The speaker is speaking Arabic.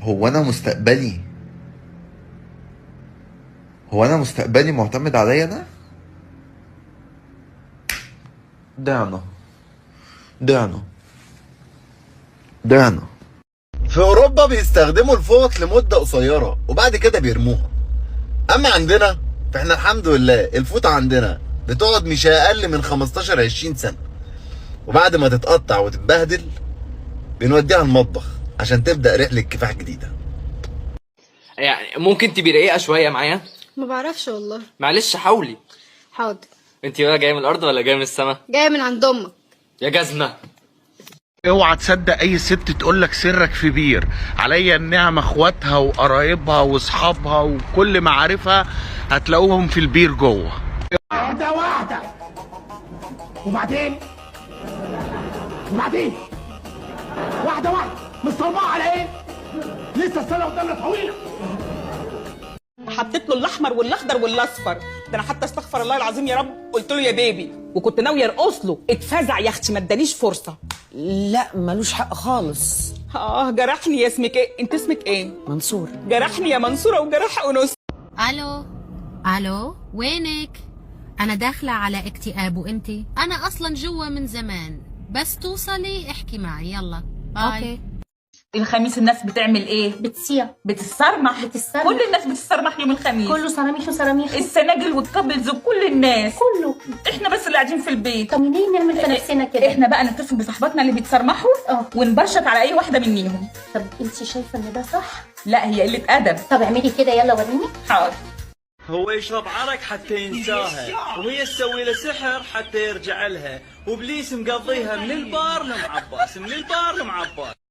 هو انا مستقبلي هو انا مستقبلي معتمد عليا انا. ضعنا ضعنا ضعنا. في اوروبا بيستخدموا الفوط لمده قصيره وبعد كده بيرموها. اما عندنا فاحنا الحمد لله الفوطه عندنا بتقعد مش اقل من 15 20 سنه، وبعد ما تتقطع وتتبهدل بنوديها المطبخ عشان تبدا رحله كفاح جديده. يعني ممكن تبقي رقيقه شويه معايا؟ ما بعرفش والله. معلش حاولي. حاضر. انت بقى جايه من الارض ولا جايه من السما؟ جايه من عند امك يا جزمه. اوعى تصدق اي ست تقولك سرك في بير. عليا النعمة اخواتها وقرايبها واصحابها وكل معارفها هتلاقوهم في البير جوه. واحدة واحدة. وبعدين واحدة واحدة مصطلبة على ايه؟ لسه السنة قدامنا طويلة. حطيت له الاحمر والاخضر والاصفر، ده انا حتى استغفر الله العظيم يا رب قلت له يا بيبي، وكنت ناويه ارقص له، اتفزع يا اختي ما ادانيش فرصه. لا ملوش حق خالص. جرحني. يا اسمك ايه؟ انت اسمك ايه؟ منصور. جرحني يا منصوره وجرح انوس. الو وينك؟ انا داخله على اكتئاب وانتي؟ انا اصلا جوا من زمان، بس توصلي احكي معي. يلا باي. اوكي. الخميس الناس بتعمل ايه؟ بتتصرمح. كل الناس بتتصرمح يوم الخميس. كله صراميح وصراميح. السناجل والكابلز وكل الناس. كله. احنا بس اللي قاعدين في البيت. طب ليه نعمل في نفسنا كده؟ احنا بقى نتصل بصاحباتنا اللي بيتصرمحوا ونبرشط على اي واحده منيهم. طب انت شايفه ان ده صح؟ لا هي قله ادب. طب اعملي كده يلا وريني. حاضر. هو يشرب عرق حتى ينساها، وهي تسوي له سحر حتى يرجع لها، وبليس مقضيها من البار لمعباس، من البار لمعباس.